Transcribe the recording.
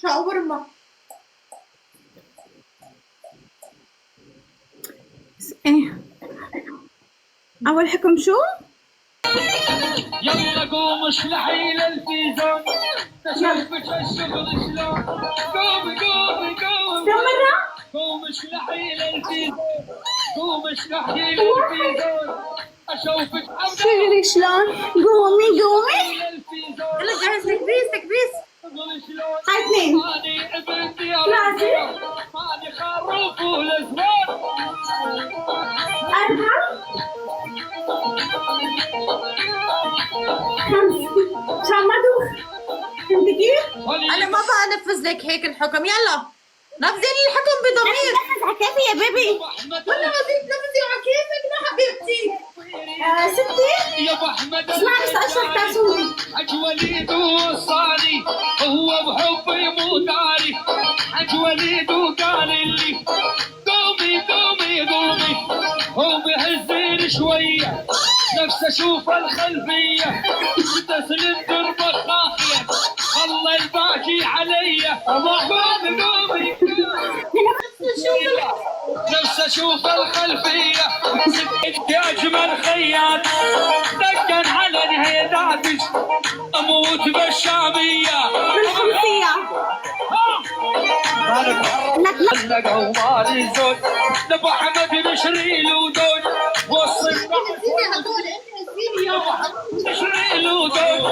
شاورما. ايه اول حكم شو؟ يلا قوم اشلحي للفيزان تشوفك الشغل شلون. قومي قومي قومي كم مرة؟ قوم اشلحي للفيزان. قوم اشلحي للفيزان اشوفك عبد شغلي شلون؟ قومي قومي. للفيزان. يلا جهز تكبيس تكبيس. شغل شلون. هاي اثنين. ماني ابن ديار ثلاثة. ماني خروف والازمان. أربعة. خمسة. عشان ما أدوخ. فهمتي كيف؟ انا ما بقى انفذ لك هيك الحكم. يلا نفذي لي الحكم بضمير. نفذ على كيفي يا بيبي. ولا بدك تنفذي على كيفك يا حبيبتي. ستي. يا ابو احمد اسمعي بس أشرح تاسوري. حج وليد وصاني هو بحبي مو داري. حج وليد وقال لي قومي قومي قومي. هو بيهزني شويه نفس اشوف الخلفيه تسلم درب الخاخيه خلى الباقي علي. قومي قومي نفس اشوف الخلفيه يا اجمل خياط دقن على الهيداتش اموت بالشاميه. بالخلفية. لك ومالي الزوج لابو احمد نشري له ودود وصل نزيلي هدول انت نزيلي يابا. نشري له ودود